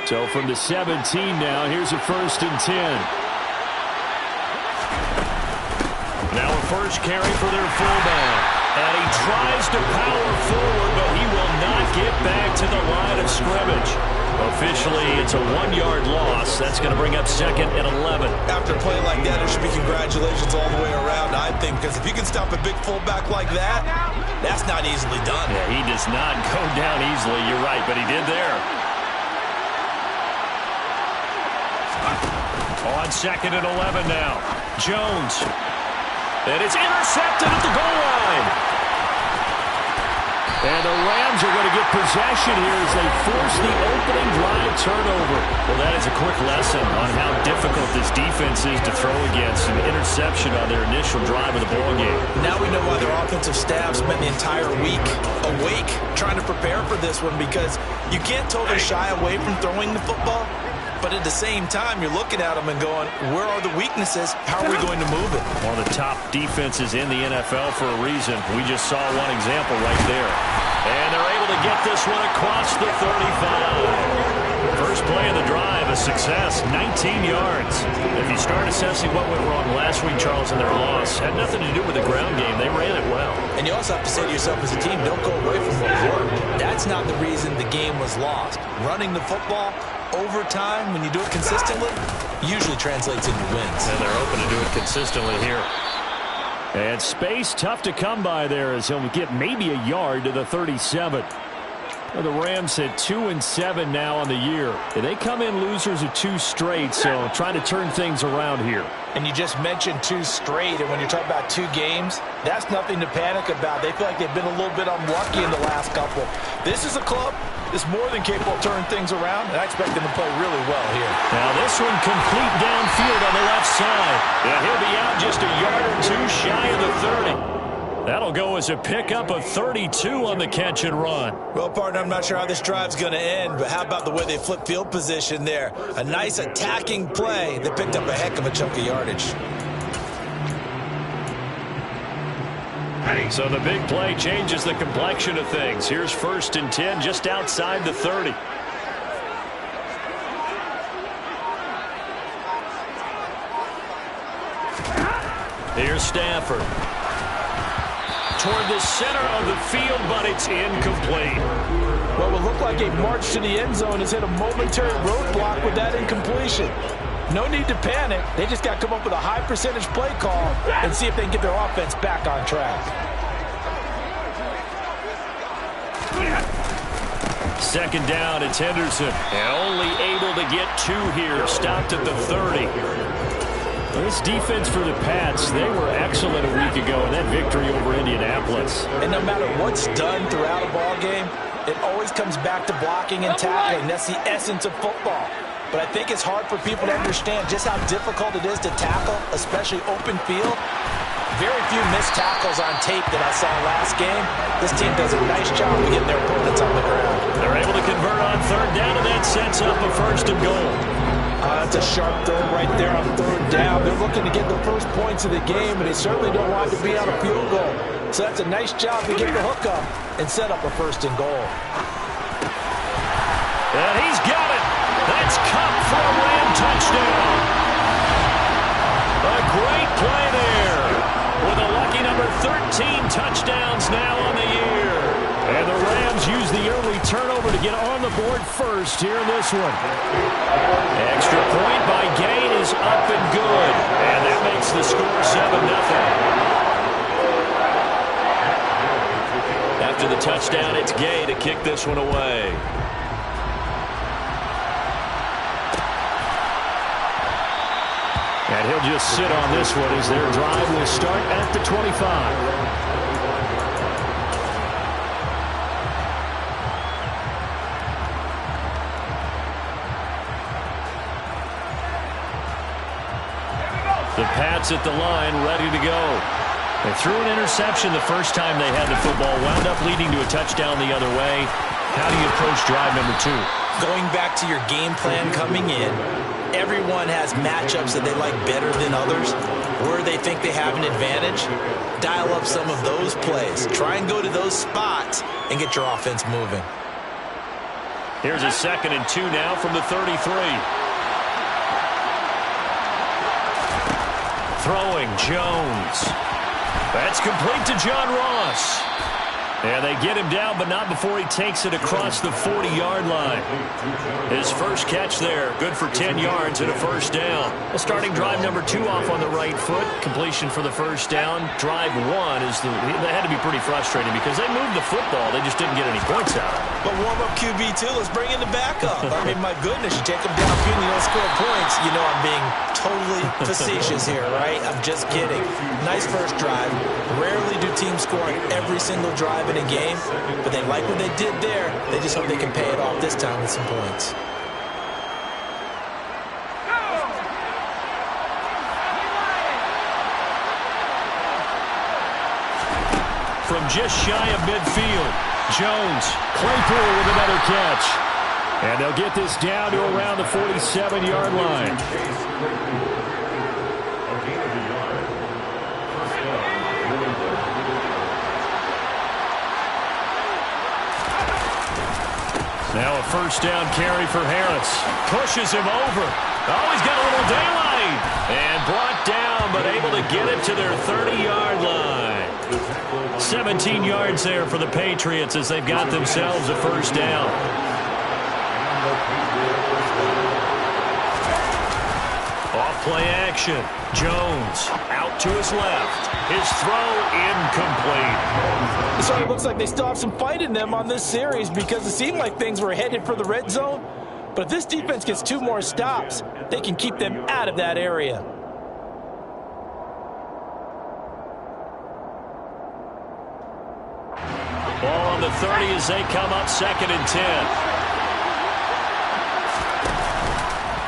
So from the 17 now, here's a 1st and 10. Now a first carry for their fullback. And he tries to power forward, but he will not get back to the line of scrimmage. Officially, it's a 1-yard loss. That's going to bring up 2nd and 11. After a play like that, there should be congratulations all the way around, I think, because if you can stop a big fullback like that, that's not easily done. Yeah, he does not go down easily. You're right, but he did there. On 2nd and 11 now. Jones. And it's intercepted at the goal line. And the Rams are going to get possession here as they force the opening drive turnover. Well, that is a quick lesson on how difficult this defense is to throw against. An interception on their initial drive of the ballgame. Now we know why their offensive staff spent the entire week awake trying to prepare for this one, because you can't totally shy away from throwing the football. But at the same time, you're looking at them and going, where are the weaknesses? How are we going to move it? One of the top defenses in the NFL for a reason. We just saw one example right there. And they're able to get this one across the 35. First play of the drive, a success, 19 yards. If you start assessing what went wrong last week, Charles, in their loss, had nothing to do with the ground game. They ran it well. And you also have to say to yourself as a team, don't go away from what worked. That's not the reason the game was lost. Running the football over time, when you do it consistently, usually translates into wins. And they're open to do it consistently here. And space tough to come by there as he'll get maybe a yard to the 37. Well, the Rams at 2-7 now on the year. They come in losers of 2 straight, so trying to turn things around here. And you just mentioned 2 straight, and when you're talking about 2 games, that's nothing to panic about. They feel like they've been a little bit unlucky in the last couple. This is a club that's more than capable of turning things around, and I expect them to play really well here. Now this one complete downfield on the left side. Yeah, he'll be out just a yard or 2 shy of the 30. That'll go as a pickup of 32 on the catch and run. Well, partner, I'm not sure how this drive's going to end, but how about the way they flip field position there? A nice attacking play. They picked up a heck of a chunk of yardage. So the big play changes the complexion of things. Here's 1st and 10 just outside the 30. Here's Stafford. Toward the center of the field, but it's incomplete. Well, it looked like a march to the end zone has hit a momentary roadblock with that incompletion. No need to panic. They just got to come up with a high percentage play call and see if they can get their offense back on track. 2nd down, it's Henderson. And only able to get 2 here. Stopped at the 30. This defense for the Pats, they were excellent a week ago in that victory over Indianapolis. And no matter what's done throughout a ball game, it always comes back to blocking and tackling. That's the essence of football. But I think it's hard for people to understand just how difficult it is to tackle, especially open field. Very few missed tackles on tape that I saw last game. This team does a nice job of getting their opponents on the ground. They're able to convert on 3rd down, and that sets up a 1st and goal. That's a sharp throw right there on 3rd down. They're looking to get the first points of the game, and they certainly don't want to be on a field goal. So that's a nice job to get the hook up and set up a 1st and goal. And he's got it. That's Kupp for a Ram touchdown. A great play there. With a lucky number 13 touchdowns now on the year. And the Rams use the early turnover to get on the board first here in this one. Extra point by Gay is up and good. And that makes the score 7-0. After the touchdown, it's Gay to kick this one away. And he'll just sit on this one as their drive will start at the 25. The Pats at the line, ready to go. They threw an interception the first time they had the football, wound up leading to a touchdown the other way. How do you approach drive number 2? Going back to your game plan coming in, everyone has matchups that they like better than others. Where they think they have an advantage, dial up some of those plays. Try and go to those spots and get your offense moving. Here's a 2nd and 2 now from the 33. Throwing, Jones. That's complete to John Ross. And they get him down, but not before he takes it across the 40-yard line. His first catch there, good for 10 yards and a first down. Well, starting drive number 2 off on the right foot. Completion for the first down. Drive 1 is they had to be pretty frustrating because they moved the football. They just didn't get any points out of it. But warm-up QB2, let's bring in the backup. I mean, my goodness, you take them downfield and you don't score points. You know I'm being totally facetious here, right? I'm just kidding. Nice first drive. Rarely do teams score on every single drive in a game, but they like what they did there. They just hope they can pay it off this time with some points. From just shy of midfield, Jones, Claypool with another catch. And they'll get this down to around the 47-yard line. Now a first down carry for Harris. Pushes him over. Oh, he's got a little daylight. And brought down, but able to get it to their 30-yard line. 17 yards there for the Patriots as they've got themselves a first down. Off play action. Jones out to his left. His throw incomplete. So it looks like they still have some fight in them on this series because it seemed like things were headed for the red zone. But if this defense gets 2 more stops, they can keep them out of that area. Ball on the 30 as they come up 2nd and 10.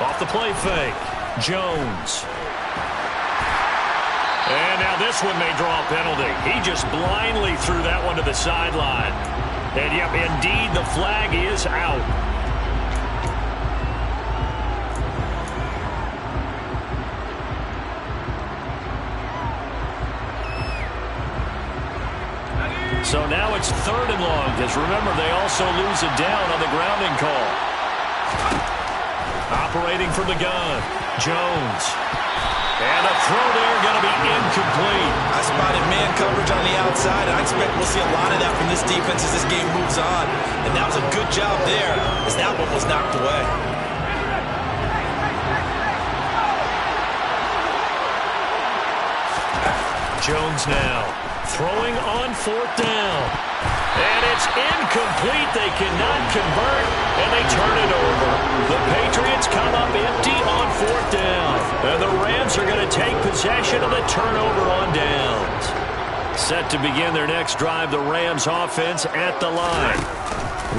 Off the play fake. Jones. And now this one may draw a penalty. He just blindly threw that one to the sideline. And yep, indeed, the flag is out. So now it's 3rd and long, because remember, they also lose it down on the grounding call. Operating from the gun, Jones. And a throw there going to be incomplete. I spotted man coverage on the outside. I expect we'll see a lot of that from this defense as this game moves on. And that was a good job there as that one was knocked away. Jones now throwing on 4th down. And it's incomplete. They cannot convert, and they turn it over. The Patriots come up empty on 4th down. And the Rams are going to take possession of the turnover on downs. Set to begin their next drive, the Rams offense at the line.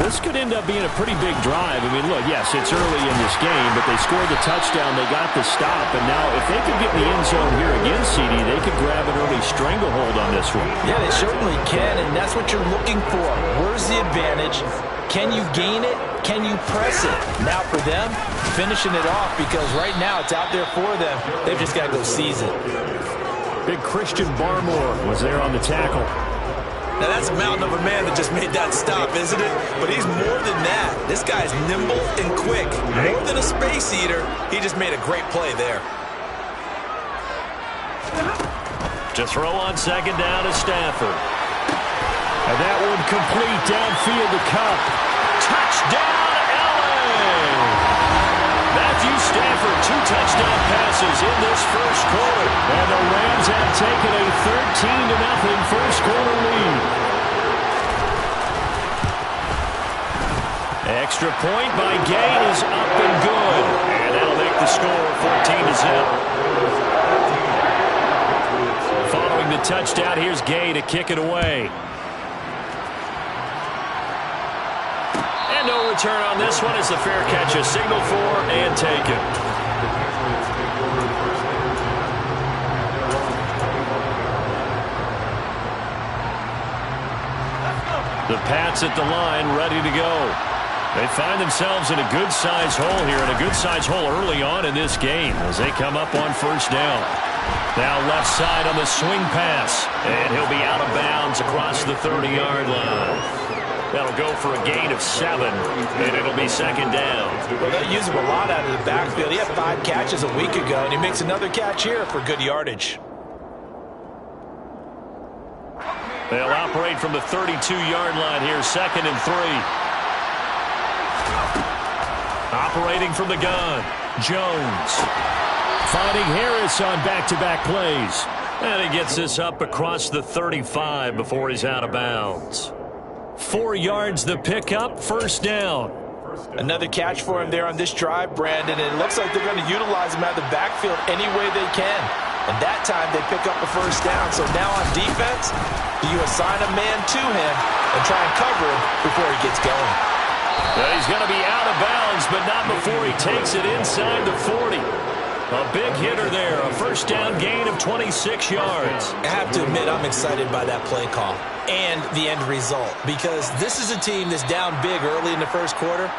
This could end up being a pretty big drive. I mean, look, yes, it's early in this game, but they scored the touchdown, they got the stop, and now if they could get in the end zone here again, CD, they could grab an early stranglehold on this one. Yeah, they certainly can, and that's what you're looking for. Where's the advantage? Can you gain it? Can you press it? Now for them, finishing it off, because right now it's out there for them. They've just got to go seize it. Big Christian Barmore was there on the tackle. Now, that's a mountain of a man that just made that stop, isn't it? But he's more than that. This guy's nimble and quick. More than a space eater, he just made a great play there. To throw on 2nd down to Stafford. And that one complete downfield to Kupp. Touchdown, LA! Matthew Stafford, 2 touchdown passes in this first quarter. And the Rams have taken a 13-0 first quarter lead. Extra point by Gay is up and good. And that'll make the score 14-0. Following the touchdown, here's Gay to kick it away. And no return on this one as the fair catch is signaled for and taken. The Pats at the line, ready to go. They find themselves in a good-sized hole here, and a good-sized hole early on in this game as they come up on 1st down. Now left side on the swing pass, and he'll be out of bounds across the 30-yard line. That'll go for a gain of 7, and it'll be second down. Well, they'll use him a lot out of the backfield. He had 5 catches a week ago, and he makes another catch here for good yardage. They'll operate from the 32-yard line here, 2nd and 3. Operating from the gun, Jones. Finding Harris on back-to-back plays. And he gets this up across the 35 before he's out of bounds. 4 yards the pickup, first down. Another catch for him there on this drive, Brandon. And it looks like they're going to utilize him out of the backfield any way they can. And that time they pick up a first down. So now on defense, do you assign a man to him and try and cover him before he gets going? Well, he's going to be out of bounds, but not before he takes it inside the 40. A big hitter there, a first down gain of 26 yards. I have to admit I'm excited by that play call and the end result, because this is a team that's down big early in the first quarter,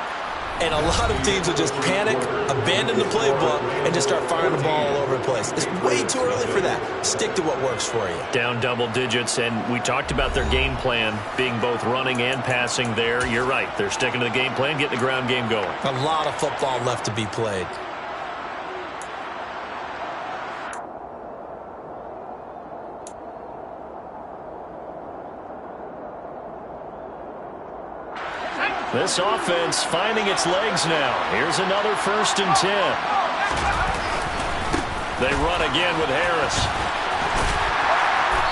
and a lot of teams will just panic, abandon the playbook, and just start firing the ball all over the place. It's way too early for that. Stick to what works for you. Down double digits, and we talked about their game plan being both running and passing there. You're right. They're sticking to the game plan, getting the ground game going. A lot of football left to be played. This offense finding its legs now. Here's another 1st and 10. They run again with Harris.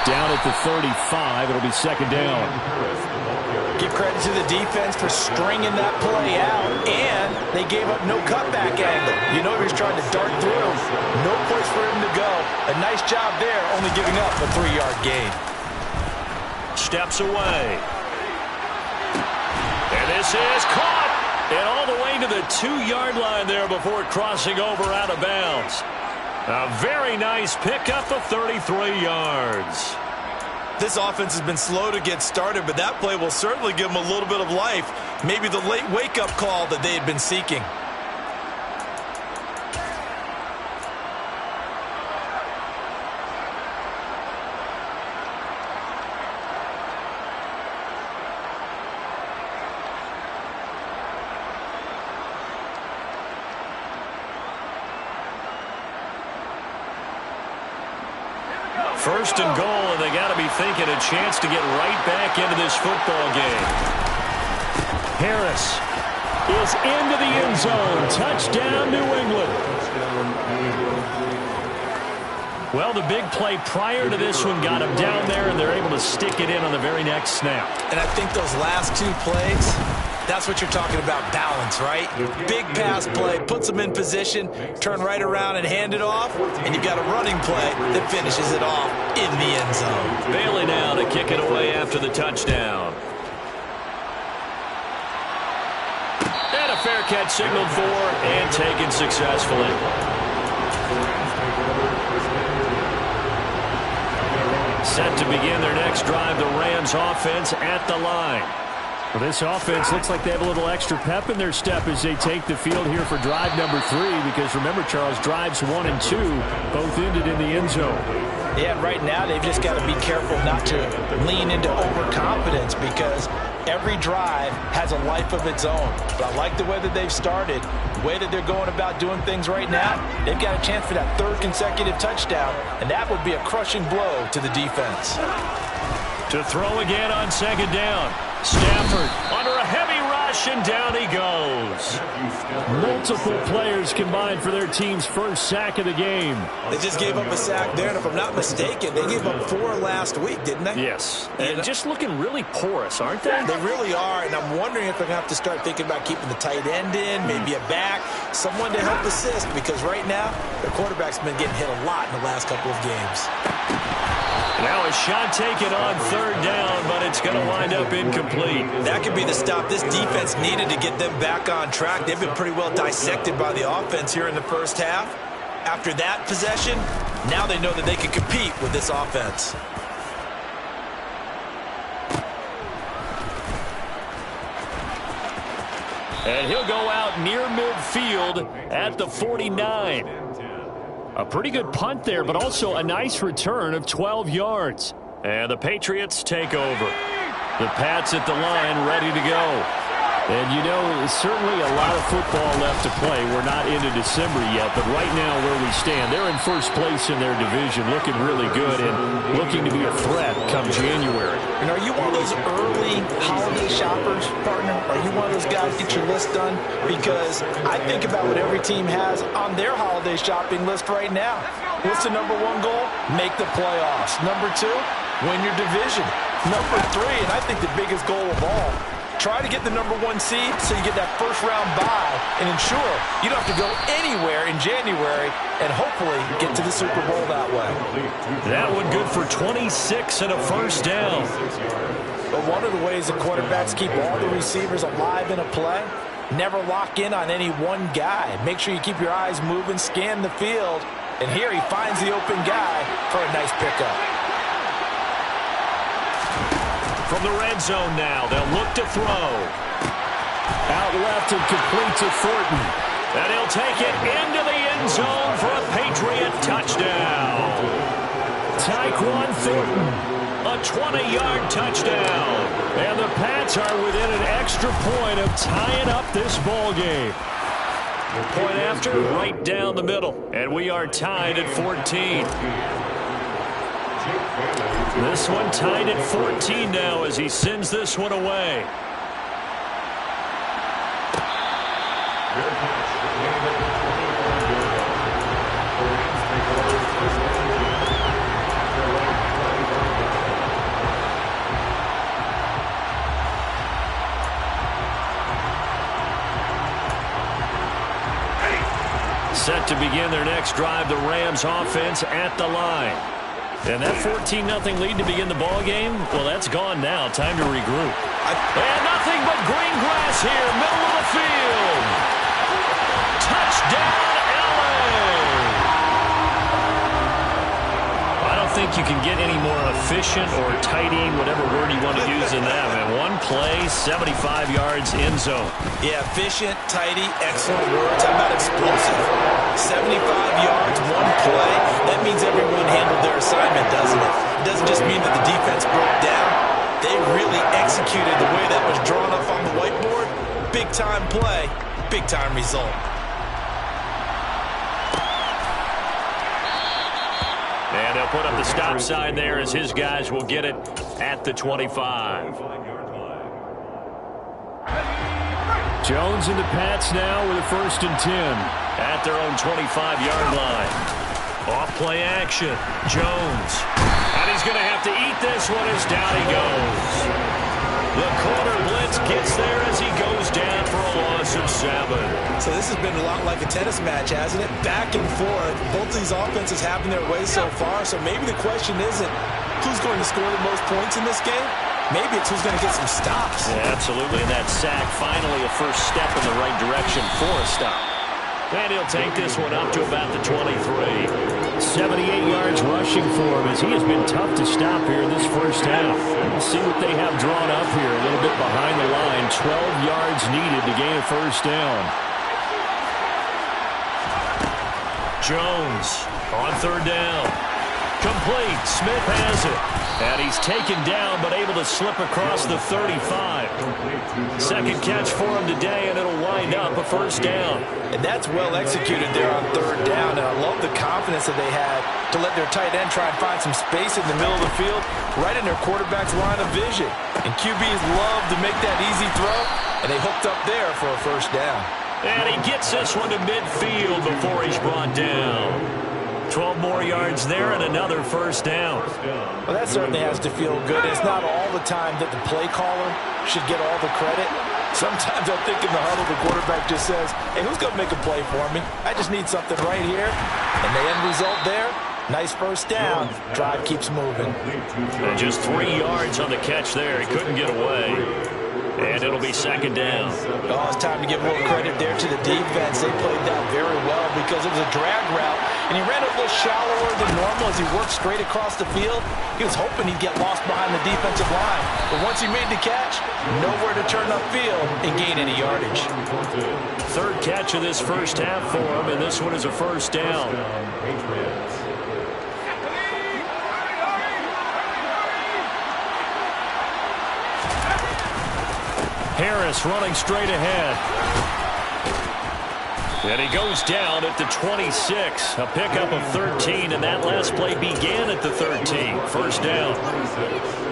Down at the 35. It'll be second down. Give credit to the defense for stringing that play out, and they gave up no cutback angle. You know he was trying to dart through. No place for him to go. A nice job there, only giving up a 3-yard gain. Steps away. And this is caught. And all the way to the 2-yard line there before crossing over out of bounds. A very nice pickup of 33 yards. This offense has been slow to get started, but that play will certainly give them a little bit of life. Maybe the late wake-up call that they had been seeking. First and goal, and they got to be thinking a chance to get right back into this football game. Harris is into the end zone. Touchdown, New England. Well, the big play prior to this one got him down there, and they're able to stick it in on the very next snap. And I think those last 2 plays, that's what you're talking about, balance, right? Big pass play, puts them in position, turn right around and hand it off, and you've got a running play that finishes it off in the end zone. Bailey now to kick it away after the touchdown. And a fair catch signaled for and taken successfully. Set to begin their next drive, the Rams offense at the line. Well, this offense looks like they have a little extra pep in their step as they take the field here for drive number 3, because remember, Charles, drives 1 and 2 both ended in the end zone. Yeah, right now they've just got to be careful not to lean into overconfidence, because every drive has a life of its own. But I like the way that they've started, the way that they're going about doing things right now. They've got a chance for that 3rd consecutive touchdown, and that would be a crushing blow to the defense. To throw again on second down. Stafford under a heavy rush, and down he goes. Multiple players combined for their team's first sack of the game. They just gave up a sack there, and if I'm not mistaken, they gave up 4 last week, didn't they? Yes. And just looking really porous, aren't they? They really are, and I'm wondering if they're going to have to start thinking about keeping the tight end in, maybe a back, someone to help assist, because right now, their quarterback's been getting hit a lot in the last couple of games. Now a shot taken on 3rd down, but it's going to wind up incomplete. That could be the stop this defense needed to get them back on track. They've been pretty well dissected by the offense here in the first half. After that possession, now they know that they can compete with this offense. And he'll go out near midfield at the 49. A pretty good punt there, but also a nice return of 12 yards. And the Patriots take over. The Pats at the line, ready to go. And, you know, certainly a lot of football left to play. We're not into December yet, but right now where we stand, they're in first place in their division, looking really good and looking to be a threat come January. And are you one of those early holiday shoppers, partner? Are you one of those guys get your list done? Because I think about what every team has on their holiday shopping list right now. What's the number one goal? Make the playoffs. Number two, win your division. Number three, and I think the biggest goal of all, try to get the number one seed so you get that first round bye and ensure you don't have to go anywhere in January and hopefully get to the Super Bowl that way. That one good for 26 and a first down. But one of the ways the quarterbacks keep all the receivers alive in a play, never lock in on any one guy. Make sure you keep your eyes moving, scan the field, and here he finds the open guy for a nice pickup. From the red zone now, they'll look to throw. Out left and complete to Thornton. And he'll take it into the end zone for a Patriot touchdown. Tyquan Thornton. A 20-yard touchdown. And the Pats are within an extra point of tying up this ball game. Point after, right down the middle. And we are tied at 14. This one tied at 14 now as he sends this one away. Set to begin their next drive, the Rams offense at the line. And that 14-0 lead to begin the ball game, well, that's gone now. Time to regroup. And nothing but green grass here, middle of the field. Touchdown, LA! I don't think you can get any more efficient or tidy, whatever word you want to use in that, man. One play, 75 yards, end zone. Yeah, efficient, tidy, excellent words. How about explosive? 75 yards, one play. That means everyone handled their assignment, doesn't it? It doesn't just mean that the defense broke down. They really executed the way that was drawn up on the whiteboard. Big-time play, big-time result. And they'll put up the stop sign there as his guys will get it at the 25. Jones and the Pats now with a 1st and 10. At their own 25-yard line. Off play action. Jones. And he's going to have to eat this one as down he goes. The corner blitz gets there as he goes down for a loss of 7. So this has been a lot like a tennis match, hasn't it? Back and forth. Both of these offenses having their way so far. So maybe the question isn't who's going to score the most points in this game. Maybe it's who's going to get some stops. Yeah, absolutely. And that sack, finally a first step in the right direction for a stop. And he'll take this one up to about the 23. 78 yards rushing for him as he has been tough to stop here in this first half. We'll see what they have drawn up here a little bit behind the line. 12 yards needed to gain a first down. Jones on 3rd down. Complete. Smith has it. And he's taken down but able to slip across the 35. Second catch for him today, and it'll wind up a first down. And that's well executed there on 3rd down. And I love the confidence that they had to let their tight end try and find some space in the middle of the field, right in their quarterback's line of vision. And QBs love to make that easy throw, and they hooked up there for a first down. And he gets this one to midfield before he's brought down. 12 more yards there and another first down. Well, that certainly has to feel good. It's not all the time that the play caller should get all the credit. Sometimes I think in the huddle the quarterback just says, hey, who's going to make a play for me? I just need something right here. And the end result there, nice first down. Drive keeps moving. And just 3 yards on the catch there. He couldn't get away. And it'll be second down. Oh, it's time to give a little credit there to the defense. They played that very well because it was a drag route. And he ran a little shallower than normal as he worked straight across the field. He was hoping he'd get lost behind the defensive line. But once he made the catch, nowhere to turn upfield and gain any yardage. Third catch of this first half for him, and this one is a first down. Harris running straight ahead. And he goes down at the 26. A pickup of 13, and that last play began at the 13. First down.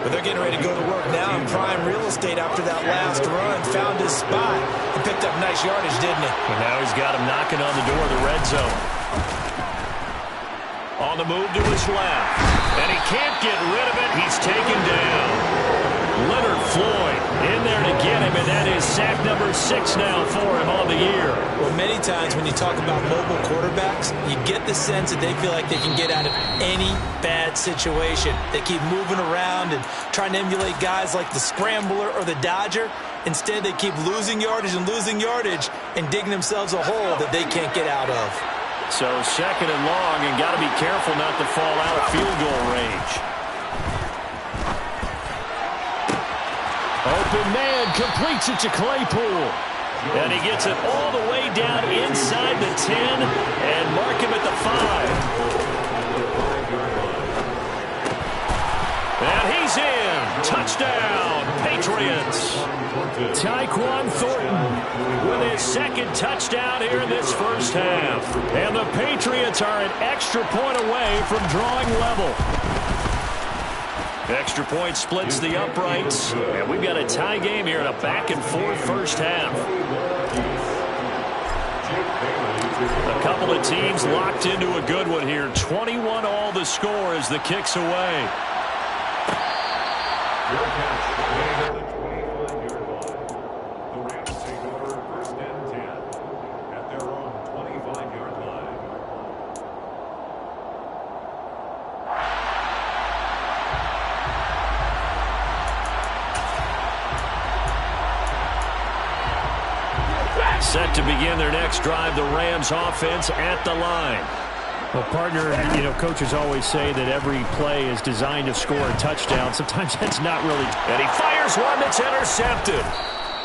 But they're getting ready to go to work now in prime real estate after that last run. Found his spot and picked up nice yardage, didn't he? And now he's got him knocking on the door of the red zone. On the move to his left. And he can't get rid of it. He's taken down. Leonard Floyd in there to get him, and that is sack number 6 now for him on the year. Well, many times when you talk about mobile quarterbacks, you get the sense that they feel like they can get out of any bad situation. They keep moving around and trying to emulate guys like the Scrambler or the Dodger. Instead, they keep losing yardage and digging themselves a hole that they can't get out of. So second and long, and got to be careful not to fall out of field goal range. Open man completes it to Claypool. And he gets it all the way down inside the 10 and mark him at the 5. And he's in. Touchdown, Patriots. Tyquan Thornton with his second touchdown here in this first half. And the Patriots are an extra point away from drawing level. Extra point splits the uprights. And we've got a tie game here in a back-and-forth first half. A couple of teams locked into a good one here. 21 all the score as the kick's away. Set to begin their next drive, the Rams offense at the line. Well, partner, coaches always say that every play is designed to score a touchdown. Sometimes that's not really. And he fires one that's intercepted.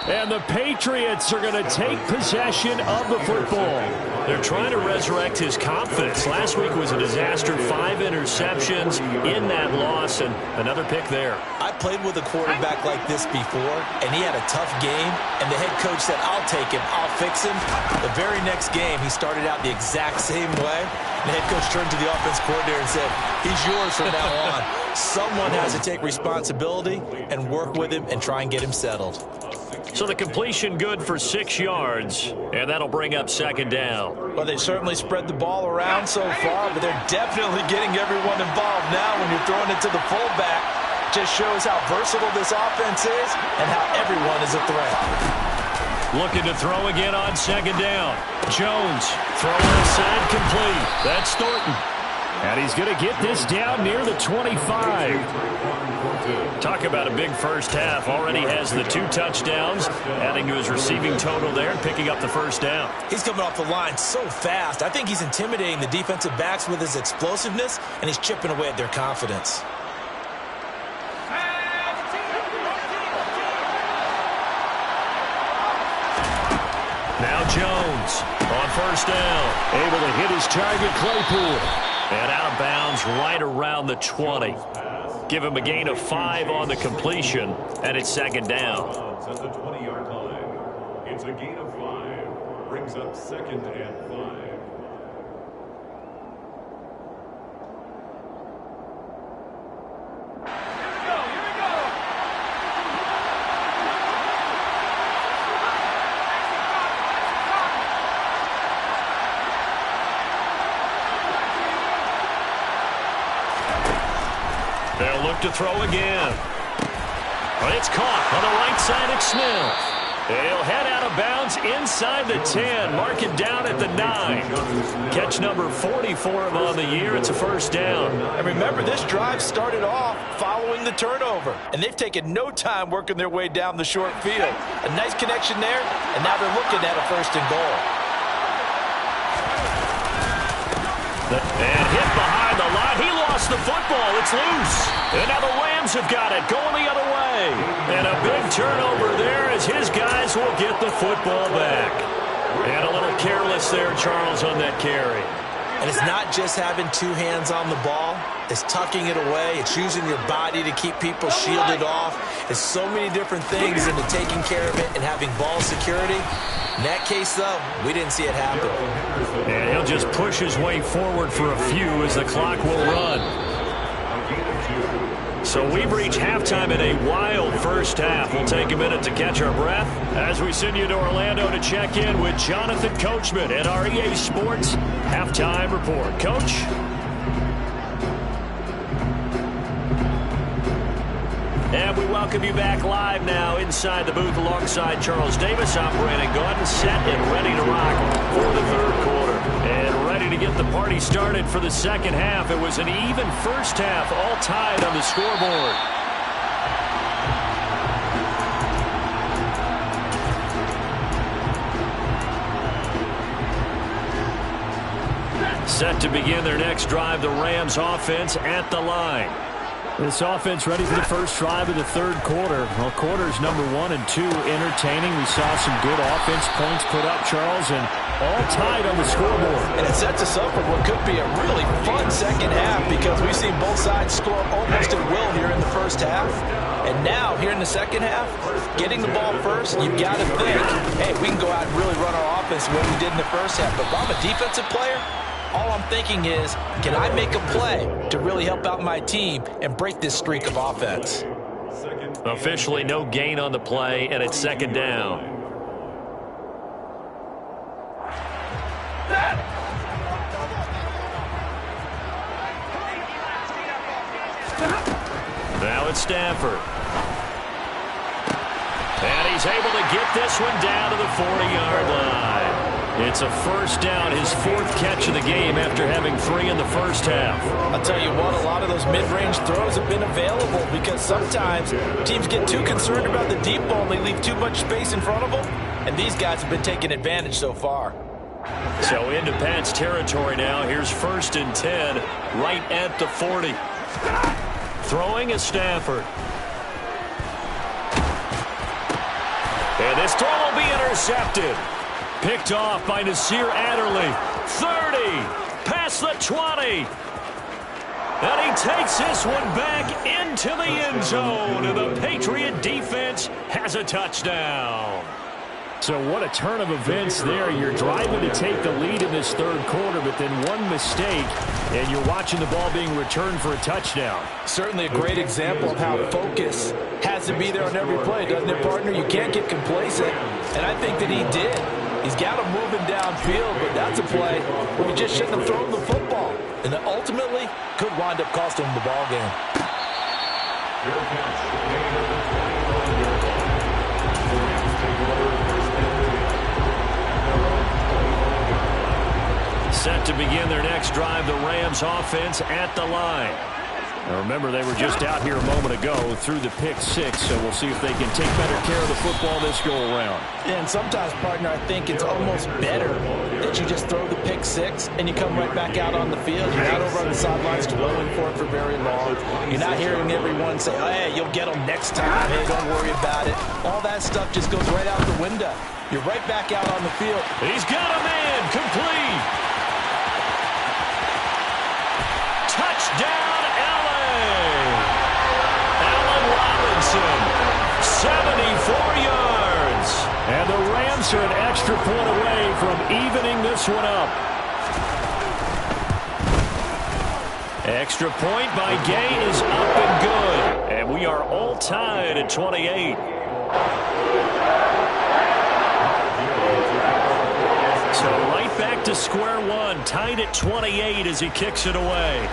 And the Patriots are going to take possession of the football. They're trying to resurrect his confidence. Last week was a disaster. 5 interceptions in that loss, and another pick there. I played with a quarterback like this before, and he had a tough game, and the head coach said, I'll take him, I'll fix him. The very next game, he started out the exact same way. The head coach turned to the offense coordinator and said, he's yours from now on. Someone has to take responsibility and work with him and try and get him settled. So the completion good for 6 yards, and that'll bring up second down. Well, they certainly spread the ball around so far, but they're definitely getting everyone involved now when you're throwing it to the fullback. Just shows how versatile this offense is and how everyone is a threat. Looking to throw again on second down. Jones throwing aside complete. That's Thornton. And he's going to get this down near the 25. Talk about a big first half. Already has the 2 touchdowns, adding to his receiving total there and picking up the first down. He's coming off the line so fast. I think he's intimidating the defensive backs with his explosiveness, and he's chipping away at their confidence. Now Jones on first down. Able to hit his target, Claypool. And out of bounds right around the 20. Give him a gain of 5 on the completion, and it's second down. At the 20-yard line, it's a gain of 5. Brings up second and 5. They'll look to throw again. But it's caught on the right side of Smith. And he'll head out of bounds inside the 10. Mark it down at the 9. Catch number 40 for him on the year. It's a first down. And remember, this drive started off following the turnover. And they've taken no time working their way down the short field. A nice connection there, and now they're looking at a first and goal. And hit behind the line. He lost the football. It's loose. And now the Rams have got it going the other way. And a big turnover there as his guys will get the football back. And a little careless there, Charles, on that carry. And it's not just having 2 hands on the ball. It's tucking it away. It's using your body to keep people shielded off. It's so many different things into taking care of it and having ball security. In that case, though, we didn't see it happen. And he'll just push his way forward for a few as the clock will run. So we've reached halftime in a wild first half. We'll take a minute to catch our breath as we send you to Orlando to check in with Jonathan Coachman at our EA Sports Halftime Report. Coach? And we welcome you back live now inside the booth alongside Charles Davis. I'm Brandon Gaudin, set and ready to rock for the third quarter. And ready to get the party started for the second half. It was an even first half, all tied on the scoreboard. Set to begin their next drive, the Rams offense at the line. This offense ready for the first drive of the third quarter. Well, quarters number 1 and 2 entertaining. We saw some good offense points put up, Charles, and all tied on the scoreboard. And it sets us up for what could be a really fun second half because we've seen both sides score almost at will here in the first half. And now, here in the second half, getting the ball first, you've got to think, hey, we can go out and really run our offense the way we did in the first half. But if I'm a defensive player, all I'm thinking is, can I make a play to really help out my team and break this streak of offense? Officially no gain on the play, and it's second down. Now it's Stafford. And he's able to get this one down to the 40-yard line. It's a first down, his 4th catch of the game after having 3 in the first half. I'll tell you what, a lot of those mid-range throws have been available because sometimes teams get too concerned about the deep ball and they leave too much space in front of them, and these guys have been taking advantage so far. So into Pats territory now. Here's 1st and 10 right at the 40. Throwing is Stafford. And this throw will be intercepted. Picked off by Nasir Adderley. 30. Past the 20. And he takes this one back into the end zone. And the Patriot defense has a touchdown. So what a turn of events there. You're driving to take the lead in this third quarter, but then one mistake, and you're watching the ball being returned for a touchdown. Certainly a great example of how focus has to be there on every play, doesn't it, partner? You can't get complacent, and I think that he did. He's got him moving downfield, but that's a play where he just shouldn't have thrown the football. And that ultimately could wind up costing him the ball game. Set to begin their next drive, the Rams offense at the line. Now remember, they were just out here a moment ago through the pick 6, so we'll see if they can take better care of the football this go-around. And sometimes, partner, I think it's almost better that you just throw the pick 6 and you come right back out on the field. You're not over on the sidelines dwelling for it for very long. You're not hearing everyone say, oh, hey, you'll get them next time. Hey, don't worry about it. All that stuff just goes right out the window. You're right back out on the field. He's got a man complete. Touchdown, Allen Robinson, 74 yards. And the Rams are an extra point away from evening this one up. Extra point by Gay is up and good. And we are all tied at 28. So right back to square one, tied at 28 as he kicks it away.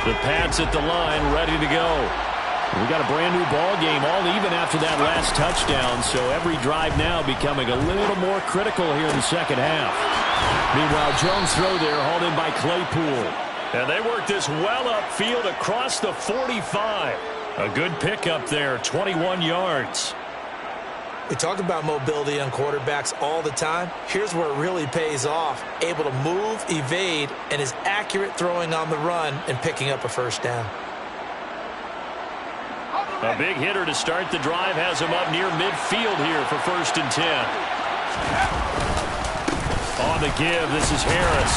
The Pats at the line, ready to go. We got a brand new ball game, all even after that last touchdown, so every drive now becoming a little more critical here in the second half. Meanwhile, Jones' throw there hauled in by Claypool. And they work this well upfield across the 45. A good pickup there, 21 yards. We talk about mobility on quarterbacks all the time. Here's where it really pays off. Able to move, evade, and is accurate throwing on the run and picking up a first down. A big hitter to start the drive has him up near midfield here for 1st and 10. On the give, this is Harris.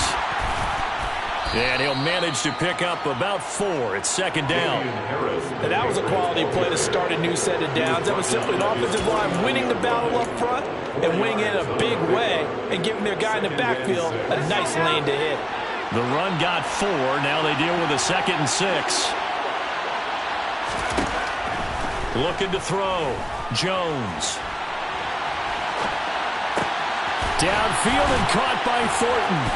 And he'll manage to pick up about 4. It's 2nd down. And that was a quality play to start a new set of downs. That was simply an offensive line winning the battle up front and winning it in a big way and giving their guy in the backfield a nice lane to hit. The run got 4. Now they deal with a 2nd and 6. Looking to throw. Jones. Downfield and caught by Thornton.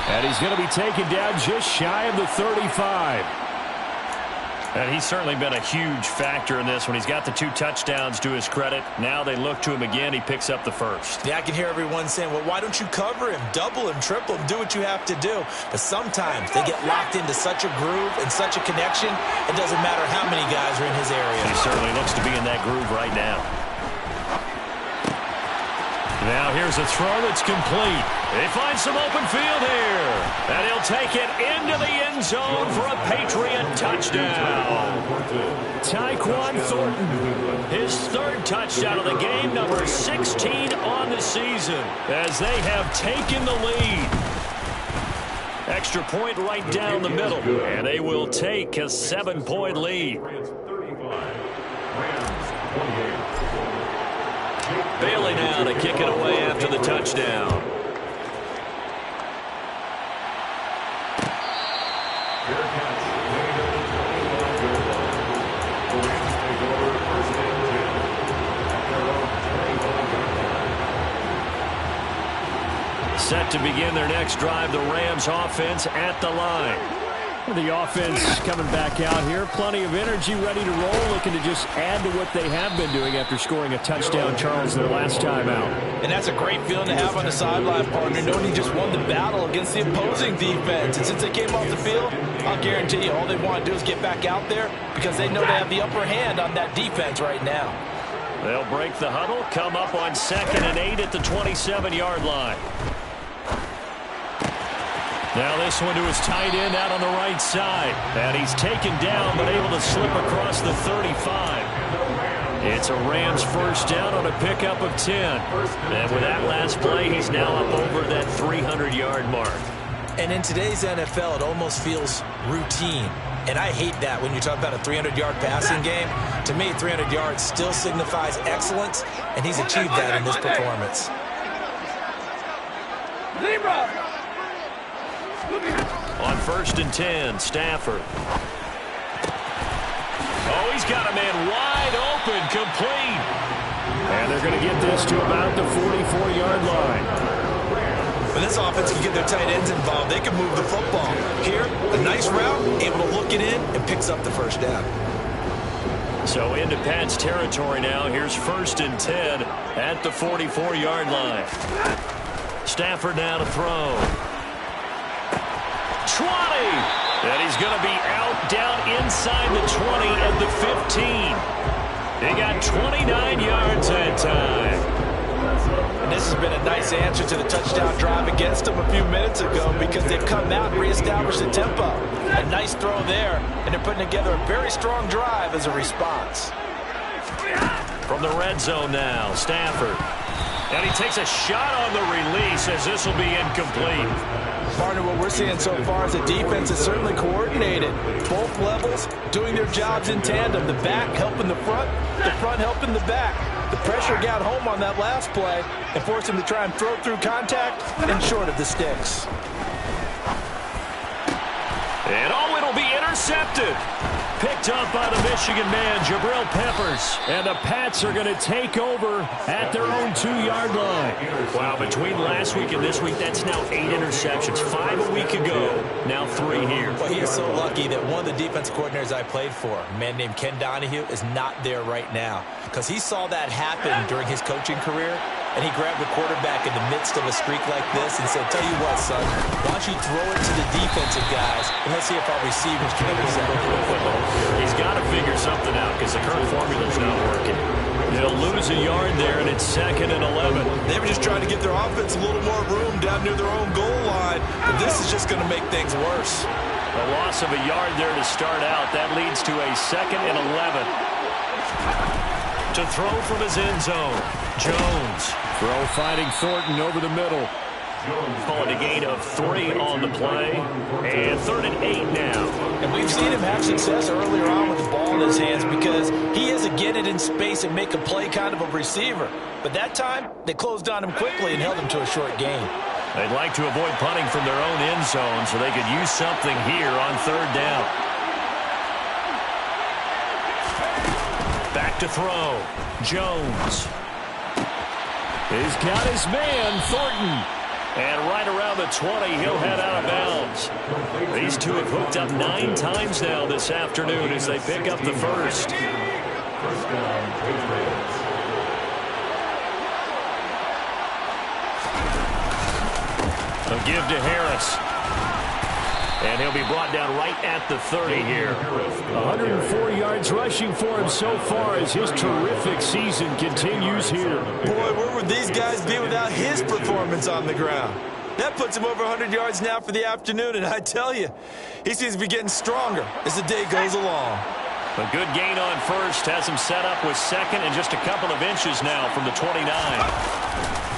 And he's going to be taken down just shy of the 35. And he's certainly been a huge factor in this when he's got the 2 touchdowns to his credit. Now they look to him again. He picks up the 1st. Yeah, I can hear everyone saying, well, why don't you cover him, double him, triple him, do what you have to do. But sometimes they get locked into such a groove and such a connection, it doesn't matter how many guys are in his area. He certainly looks to be in that groove right now. Now here's a throw that's complete. They find some open field here. And he'll take it into the end zone for a Patriot touchdown. Tyquan Thornton. His 3rd touchdown of the game, number 16 on the season, as they have taken the lead. Extra point right down the middle. And they will take a 7-point lead. Bailey now to kick it away after the touchdown. Set to begin their next drive, the Rams offense at the line. The offense coming back out here. Plenty of energy, ready to roll, looking to just add to what they have been doing after scoring a touchdown, Charles, their last time out. And that's a great feeling to have on the sideline, partner, knowing he just won the battle against the opposing defense. And since they came off the field, I'll guarantee you all they want to do is get back out there because they know they have the upper hand on that defense right now. They'll break the huddle, come up on 2nd and 8 at the 27-yard line. Now this one to his tight end out on the right side. And he's taken down but able to slip across the 35. It's a Rams 1st down on a pickup of 10. And with that last play, he's now up over that 300-yard mark. And in today's NFL, it almost feels routine. And I hate that when you talk about a 300-yard passing game. To me, 300 yards still signifies excellence, and he's achieved that in this performance. On 1st and 10, Stafford. Oh, he's got a man wide open, complete. And they're going to get this to about the 44-yard line. When this offense can get their tight ends involved, they can move the football. Here, a nice route, able to look it in, and picks up the 1st down. So into Pat's territory now. Here's 1st and 10 at the 44-yard line. Stafford now to throw. 20. And he's going to be out down inside the 20 at the 15. He got 29 yards that time. And this has been a nice answer to the touchdown drive against them a few minutes ago because they've come out and reestablished the tempo. A nice throw there, and they're putting together a very strong drive as a response. From the red zone now, Stafford. And he takes a shot on the release as this will be incomplete. Partner, what we're seeing so far is the defense is certainly coordinated. Both levels doing their jobs in tandem. The back helping the front helping the back. The pressure got home on that last play and forced him to try and throw through contact and short of the sticks. And it'll be intercepted. Picked up by the Michigan man, Jabril Peppers. And the Pats are going to take over at their own 2-yard line. Wow, between last week and this week, that's now 8 interceptions. 5 a week ago, now 3 here. Well, he is so lucky that one of the defense coordinators I played for, a man named Ken Donahue, is not there right now. Because he saw that happen during his coaching career, and he grabbed the quarterback in the midst of a streak like this and said, tell you what, son, why don't you throw it to the defensive guys, and let's see if our receivers can intercept it. He's got to figure something out because the current formula's not working. They'll lose a yard there, and it's 2nd and 11. They were just trying to give their offense a little more room down near their own goal line, but this is just going to make things worse. A loss of a yard there to start out. That leads to a 2nd and 11. To throw from his end zone, Jones. Throw finding Thornton over the middle. Calling a gain of 3 on the play. And 3rd and 8 now. And we've seen him have success earlier on with the ball in his hands because he is a get it in space and make a play kind of a receiver. But that time, they closed on him quickly and held him to a short gain. They'd like to avoid punting from their own end zone so they could use something here on 3rd down. Back to throw. Jones. He's got his man, Thornton. And right around the 20, he'll head out of bounds. These two have hooked up 9 times now this afternoon as they pick up the first. First down, Patriots. A give to Harris. And he'll be brought down right at the 30 here. 104 yards rushing for him so far as his terrific season continues here. Boy, where would these guys be without his performance on the ground? That puts him over 100 yards now for the afternoon, and I tell you, he seems to be getting stronger as the day goes along. A good gain on first has him set up with 2nd and just a couple of inches now from the 29.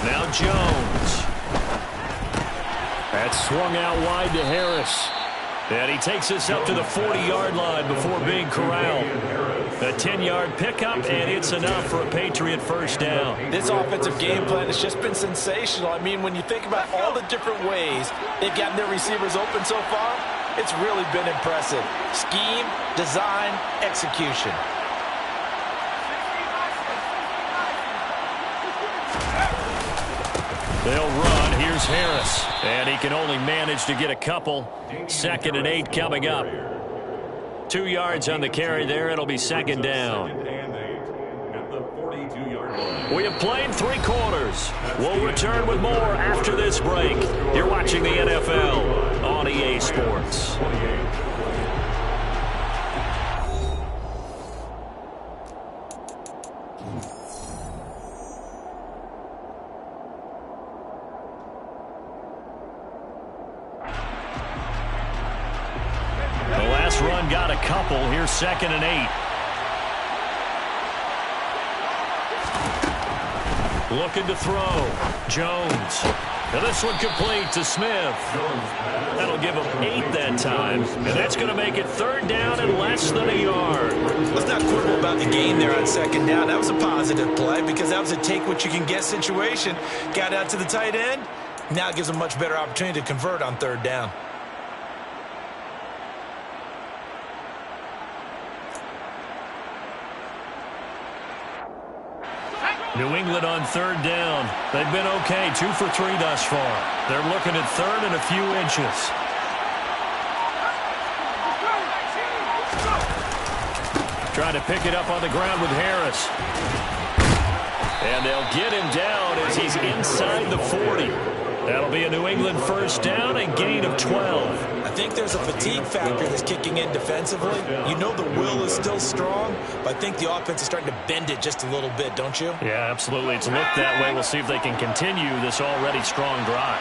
Now Jones. That's swung out wide to Harris. And he takes us up to the 40-yard line before being corralled. A 10-yard pickup, and it's enough for a Patriot first down. This offensive game plan has just been sensational. I mean, when you think about all the different ways they've gotten their receivers open so far, it's really been impressive. Scheme, design, execution. They'll run. Here's Harris. And he can only manage to get a couple. 2nd and 8 coming up. 2 yards on the carry there. It'll be 2nd down. At the 42-yard line. We have played 3 quarters. We'll return with more after this break. You're watching the NFL on EA Sports. Run got a couple. Here's 2nd and 8. Looking to throw. Jones. Now this one complete to Smith. That'll give him 8 that time. And that's going to make it 3rd down and less than a yard. Let's not quibble about the gain there on 2nd down. That was a positive play because that was a take-what-you-can-get situation. Got out to the tight end. Now it gives them a much better opportunity to convert on 3rd down. New England on 3rd down. They've been okay, 2 for 3 thus far. They're looking at 3rd and a few inches. Trying to pick it up on the ground with Harris. And they'll get him down as he's inside the 40. That'll be a New England first down and gain of 12. I think there's a fatigue factor that's kicking in defensively. You know the will is still strong, but I think the offense is starting to bend it just a little bit, don't you? Yeah, absolutely. It's looked that way. We'll see if they can continue this already strong drive.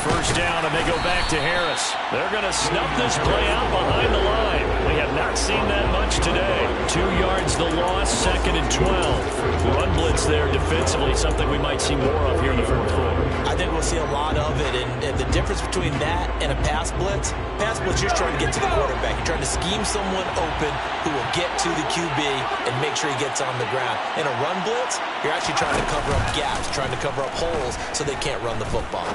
First down, and they go back to Harris. They're going to snuff this play out behind the line. We have not seen that much today. 2 yards the loss, 2nd and 12. Run blitz there defensively, something we might see more of here in the 4th quarter. I think we'll see a lot of it, and the difference between that and a pass blitz, you're just trying to get to the quarterback. You're trying to scheme someone open who will get to the QB and make sure he gets on the ground. In a run blitz, you're actually trying to cover up gaps, trying to cover up holes so they can't run the football.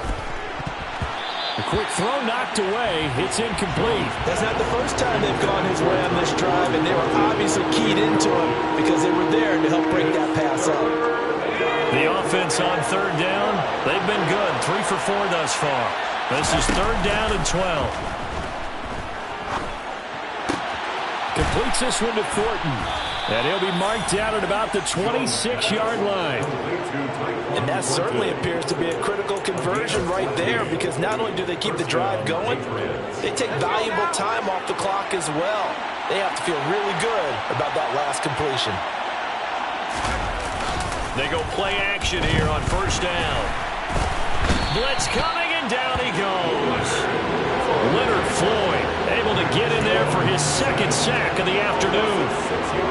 A quick throw knocked away. It's incomplete. That's not the first time they've gone his way on this drive, and they were obviously keyed into him because they were there to help break that pass up. The offense on 3rd down, they've been good. 3 for 4 thus far. This is 3rd down and 12. Completes this one to Thornton. And he'll be marked down at about the 26-yard line. And that certainly appears to be a critical conversion right there because not only do they keep the drive going, they take valuable time off the clock as well. They have to feel really good about that last completion. They go play action here on 1st down. Blitz coming, and down he goes. Leonard Floyd able to get in there for his second sack of the afternoon.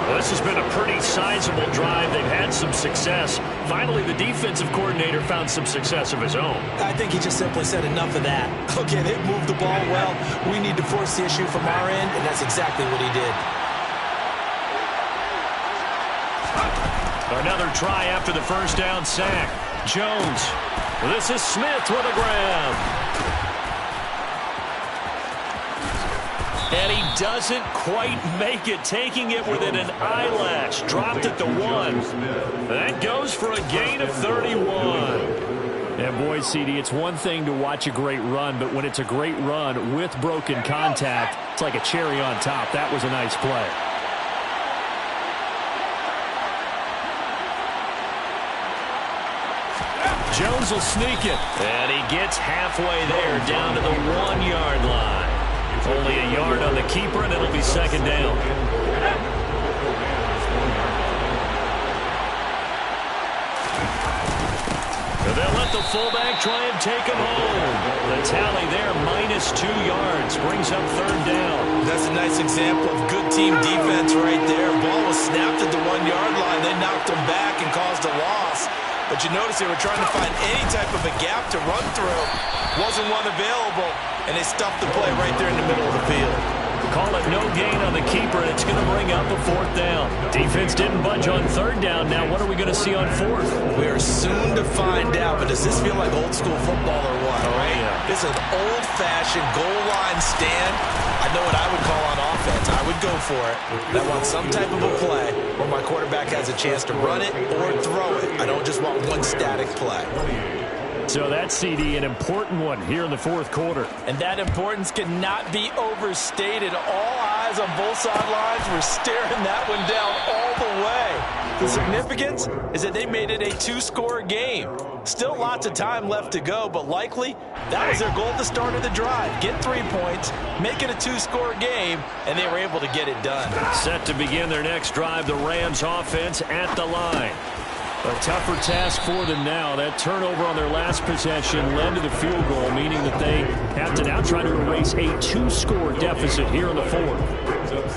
Well, this has been a pretty sizable drive. They've had some success. Finally, the defensive coordinator found some success of his own. I think he just simply said enough of that. Okay, they've moved the ball well. We need to force the issue from our end, and that's exactly what he did. Another try after the first down sack. Jones. This is Smith with a grab. And he doesn't quite make it, taking it within an eyelash. Dropped at the 1. That goes for a gain of 31. And boy, CD, it's one thing to watch a great run, but when it's a great run with broken contact, it's like a cherry on top. That was a nice play. Jones will sneak it. And he gets halfway there, down to the 1-yard line. Only a yard on the keeper, and it'll be second down. And they'll let the fullback try and take him home. The tally there, -2 yards, brings up third down. That's a nice example of good team defense right there. Ball was snapped at the 1-yard line. They knocked him back and caused a loss. But you notice they were trying to find any type of a gap to run through. Wasn't one available, and they stuffed the play right there in the middle of the field. Call it no gain on the keeper, and it's going to bring up a fourth down. Defense didn't budge on third down. Now what are we going to see on fourth? We are soon to find out, but does this feel like old school football or what, right? Yeah. This is an old-fashioned goal line stand. I know what I would call on offense. I would go for it. But I want some type of a play where my quarterback has a chance to run it or throw it. I don't just want one static play. So that's, CD, an important one here in the fourth quarter. And that importance cannot be overstated. All eyes on both sidelines were staring that one down all the way. The significance is that they made it a 2-score game. Still lots of time left to go, but likely that was their goal at the start of the drive. Get 3 points, make it a 2-score game, and they were able to get it done. Set to begin their next drive, the Rams offense at the line. A tougher task for them now. That turnover on their last possession led to the field goal, meaning that they have to now try to erase a 2-score deficit here in the fourth.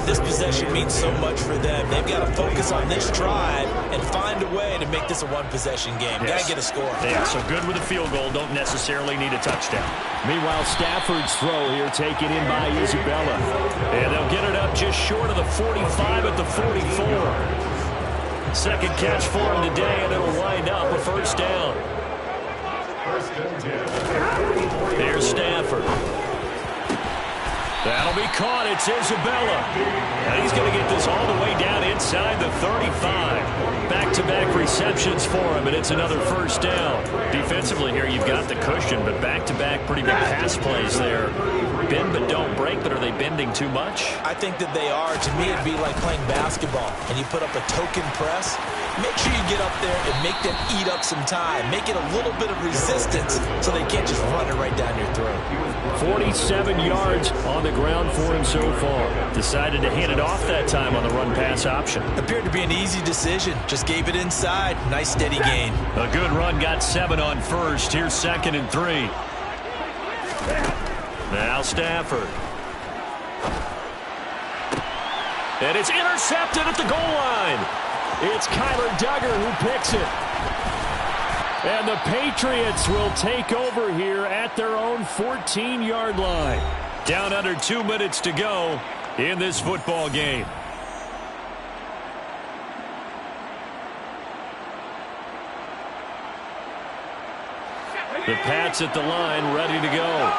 This possession means so much for them. They've got to focus on this drive and find a way to make this a one-possession game. Yes. Got to get a score. Yeah, so good with a field goal. Don't necessarily need a touchdown. Meanwhile, Stafford's throw here taken in by Isabella. And they'll get it up just short of the 45 at the 44. Second catch for him today, and it'll wind up a first down. There's Stafford. That'll be caught. It's Isabella. And he's going to get this all the way down inside the 35. Back-to-back receptions for him, and it's another first down. Defensively here, you've got the cushion, but back-to-back pretty big pass plays there. Bend but don't break, but are they bending too much? I think that they are. To me, it'd be like playing basketball, and you put up a token press. Make sure you get up there and make them eat up some time. Make it a little bit of resistance so they can't just run it right down your throat. 47 yards on the ground for him so far. Decided to hand it off that time on the run-pass option. Appeared to be an easy decision. Just gave it inside. Nice steady gain. A good run, got 7 on first. Here's 2nd and 3. Now Stafford. And it's intercepted at the goal line. It's Kyler Duggar who picks it. And the Patriots will take over here at their own 14-yard line. Down under 2 minutes to go in this football game. The Pats at the line, ready to go.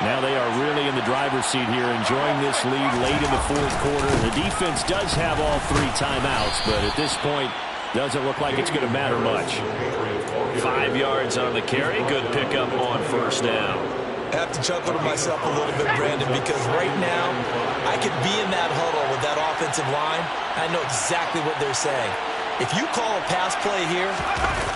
Now they are really in the driver's seat here, enjoying this lead late in the fourth quarter. The defense does have all 3 timeouts, but at this point, doesn't look like it's going to matter much. 5 yards on the carry. Good pickup on first down. I have to chuckle to myself a little bit, Brandon, because right now, I could be in that huddle with that offensive line. I know exactly what they're saying. If you call a pass play here,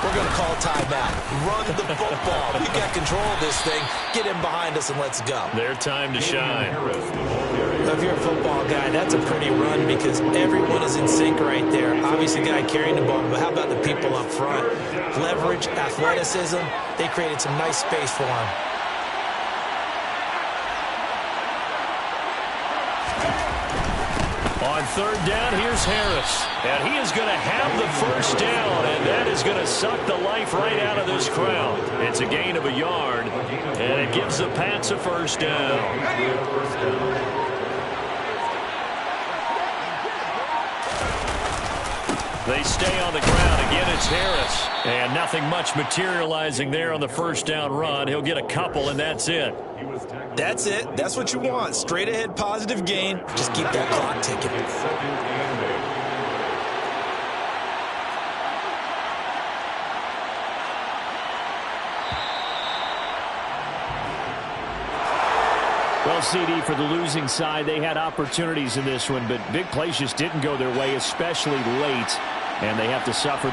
we're going to call a timeout. Run the football. We got control of this thing. Get in behind us and let's go. Their time to shine. If you're a football guy, that's a pretty run because everyone is in sync right there. Obviously, the guy carrying the ball, but how about the people up front? Leverage, athleticism. They created some nice space for him. third down. Here's Harris. And he is going to have the first down, and that is going to suck the life right out of this crowd. It's a gain of a yard, and it gives the Pats a first down. They stay on the ground. Again, it's Harris. And nothing much materializing there on the first down run. He'll get a couple, and that's it. That's it. That's what you want. Straight ahead positive gain. Just keep that clock ticking. Well, CD, for the losing side, they had opportunities in this one, but big plays just didn't go their way, especially late, and they have to suffer the